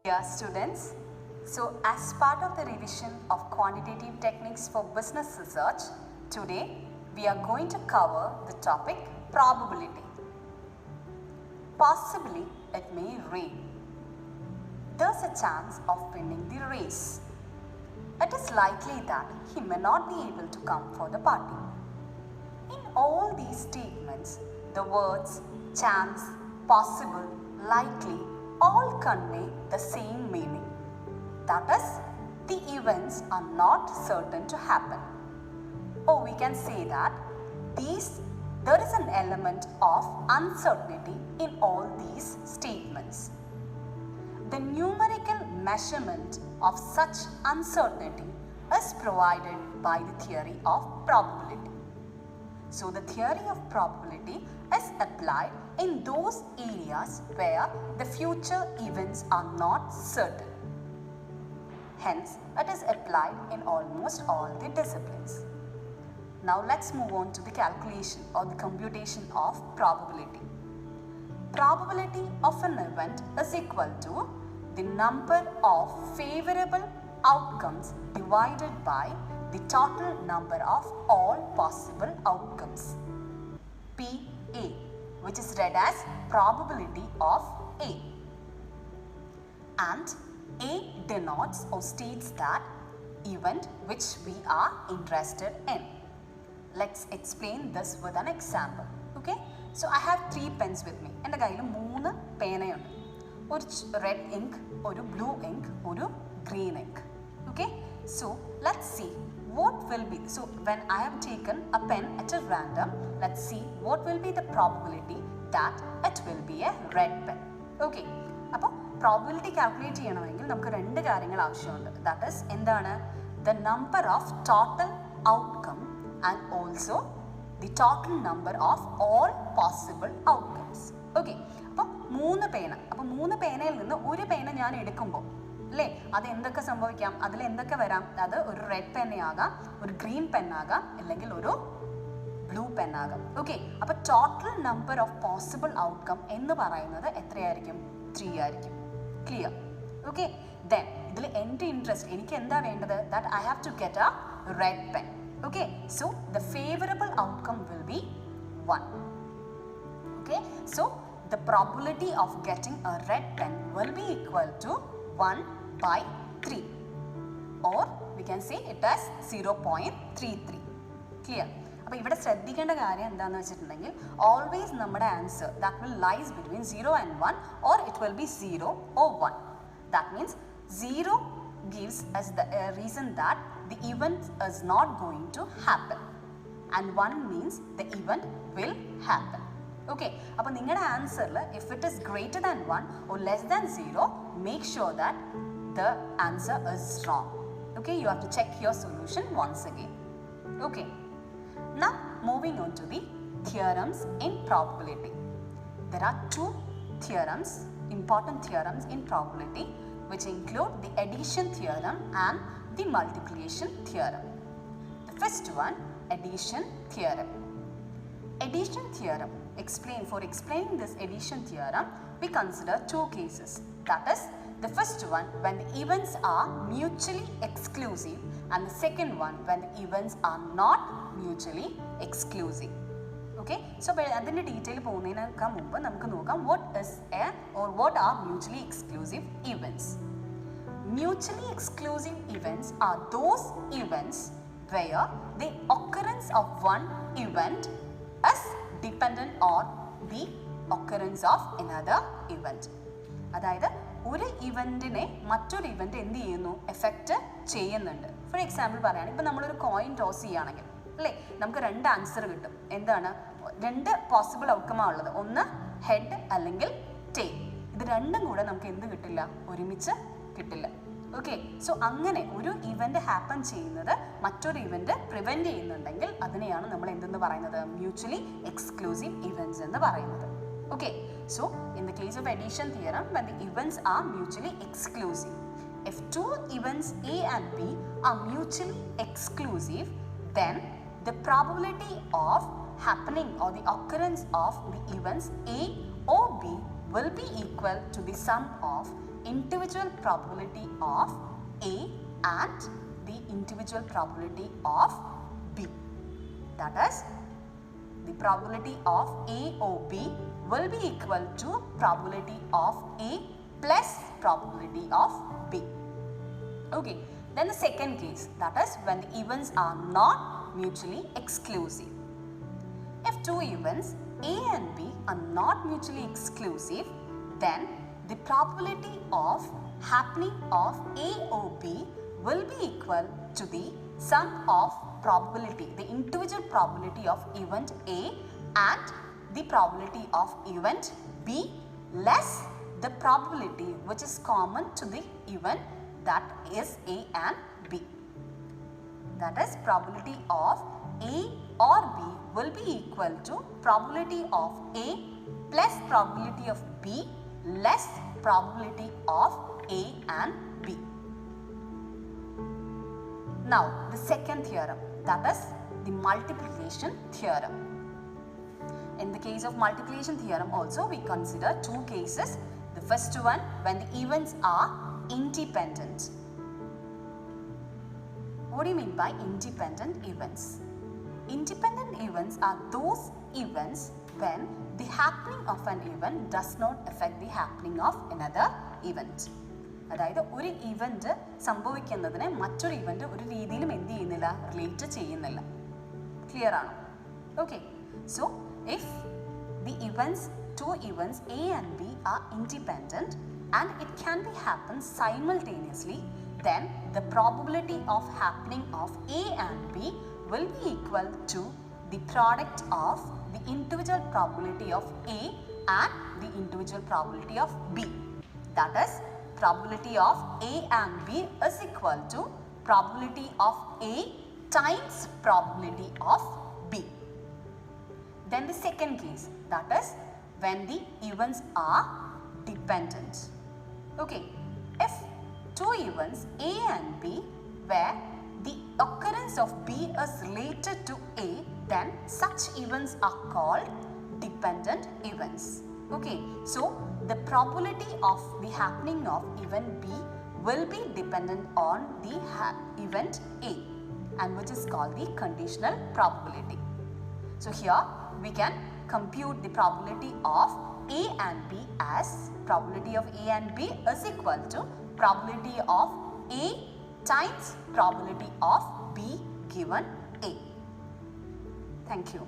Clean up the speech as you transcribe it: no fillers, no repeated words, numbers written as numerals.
Dear students, so as part of the revision of quantitative techniques for business research, today we are going to cover the topic probability. Possibly it may rain. There's a chance of winning the race. It is likely that he may not be able to come for the party. In all these statements, the words chance, possible, likely all convey the same meaning. That is, the events are not certain to happen. Or we can say that there is an element of uncertainty in all these statements. The numerical measurement of such uncertainty is provided by the theory of probability. So the theory of probability is applied in those areas where the future events are not certain. Hence, it is applied in almost all the disciplines. Now let's move on to the calculation or the computation of probability. Probability of an event is equal to the number of favorable outcomes divided by the total number of all possible outcomes. PA, which is read as probability of A. And A denotes or states that event which we are interested in. Let's explain this with an example. Okay? So I have 3 pens with me. എൻ്റെ കയ്യിൽ 3 പേനയുണ്ട്. ഒരു red ink, ഒരു blue ink, ഒരു green ink. Okay? So let's see what will be. So when I have taken a pen at a random, let's see what will be the probability that it will be a red pen. Okay? അപ്പോൾ probability calculate ചെയ്യണമെങ്കിൽ നമുക്ക് 2 കാര്യങ്ങൾ ആവശ്യമുണ്ട്. That is എന്താണ്? The number of total outcome and also the total number of all possible outcomes. Okay? അപ്പോൾ 3 പേന. അപ്പോൾ 3 പേനയിൽ നിന്ന് ഒരു പേന ഞാൻ എടുക്കുമ്പോൾ അല്ലേ, അത് എന്തൊക്കെ സംഭവിക്കാം, അതിൽ എന്തൊക്കെ വരാം? അത് ഒരു റെഡ് പെന്നാകാം, ഒരു ഗ്രീൻ പെന്നാകാം, അല്ലെങ്കിൽ ഒരു ബ്ലൂ പെന്നാകാം. ഓക്കെ, അപ്പോൾ total number of possible outcome എന്ന് പറയുന്നത് എത്രയായിരിക്കും? 3 ആയിരിക്കും. ക്ലിയർ? ഓക്കെ, ദെൻ ഇതിൽ എൻ്റെ ഇൻട്രസ്റ്റ് എനിക്ക് എന്താ വേണ്ടത്? That I have to get a red pen. Okay, so the favourable outcome will be 1. Okay, so the probability of getting a red pen will be equal to 1 by 3, or we can say it as 0.33. Clear? അപ്പോൾ ഇവിടെ ശ്രദ്ധിക്കേണ്ട കാര്യം എന്താണെന്ന് വെച്ചിട്ടുണ്ടെങ്കിൽ always നമ്മുടെ answer that will lies between 0 and 1, or it will be 0 or 1. That means 0 gives us the reason that the event is not going to happen, and 1 means the event will happen. Okay, അപ്പോൾ നിങ്ങളുടെ ആൻസറിൽ if it is greater than 1 or less than 0, make sure that the answer is wrong. Okay, you have to check your solution once again. Okay, now moving on to the theorems in probability. There are 2 theorems, important theorems in probability, which include the addition theorem and the multiplication theorem. The first one, addition theorem. Addition theorem. For explaining this addition theorem, we consider 2 cases. That is, the first one when the events are mutually exclusive, and the second one when the events are not mutually exclusive. Okay, so അതിൻ്റെ detail പോകുന്നതിനേക്കാൾ മുമ്പ് നമുക്ക് നോക്കാം what are mutually exclusive events. Mutually exclusive events are those events where the occurrence of one event is dependent on the occurrence of another event. അതായത് ഒരു ഇവൻറ്റിനെ മറ്റൊരു event എന്ത് ചെയ്യുന്നു? Effect ചെയ്യുന്നുണ്ട്. ഫോർ എക്സാമ്പിൾ പറയുകയാണെങ്കിൽ ഇപ്പോൾ നമ്മളൊരു കോയിൻ ടോസ് ചെയ്യുകയാണെങ്കിൽ അല്ലേ, നമുക്ക് 2 ആൻസർ കിട്ടും. എന്താണ്? 2 പോസിബിൾ ഔട്ട്കമാണ് ഉള്ളത്. ഒന്ന് ഹെഡ് അല്ലെങ്കിൽ ടെയിൽ. ഇത് രണ്ടും കൂടെ നമുക്ക് എന്ത് കിട്ടില്ല? ഒരുമിച്ച് കിട്ടില്ല. ഓക്കെ, സോ അങ്ങനെ ഒരു ഇവൻറ്റ് ഹാപ്പൻ ചെയ്യുന്നത് മറ്റൊരു ഇവൻറ്റ് പ്രിവെൻറ്റ് ചെയ്യുന്നുണ്ടെങ്കിൽ അതിനെയാണ് നമ്മൾ എന്തെന്ന് പറയുന്നത്? മ്യൂച്വലി എക്സ്ക്ലൂസീവ് ഇവൻറ്റ്സ് എന്ന് പറയുന്നത്. Okay, so in the case of addition theorem, when the events are mutually exclusive, if 2 events A and B are mutually exclusive, then the probability of happening or the occurrence of the events A or B will be equal to the sum of individual probability of A and the individual probability of B. That is, the probability of A or B will be equal to probability of A plus probability of B. Okay, then the second case, that is when the events are not mutually exclusive. If two events A and B are not mutually exclusive, then the probability of happening of A or B will be equal to the sum of probability, the individual probability of event A and the probability of event B less the probability which is common to the event that is A and B. That is, probability of A or B will be equal to probability of A plus probability of B less probability of A and B. Now, the second theorem, that is the multiplication theorem. In the case of multiplication theorem also, we consider two cases. The first one, when the events are independent. What do you mean by independent events? Independent events are those events when the happening of an event does not affect the happening of another event. അതായത് ഒരു event സംഭവിക്കുന്നതിനെ മറ്റൊരു event ഒരു രീതിയിലും എന്ത് ചെയ്യുന്നില്ല, relate ചെയ്യുന്നില്ല. Clear ആണോ? Okay, so if the events, two events A and B are independent and it can be happen simultaneously, then the probability of happening of A and B will be equal to the product of the individual probability of A and the individual probability of B. That is, probability of A and B is equal to probability of A times probability of B. Then the second case, that is when the events are dependent. Okay, if two events A and B where the occurrence of B is related to A, then such events are called dependent events. Okay, so the probability of the happening of event B will be dependent on the event A, and which is called the conditional probability. So here we can compute the probability of A and B as probability of A and B is equal to probability of A times probability of B given A. Thank you.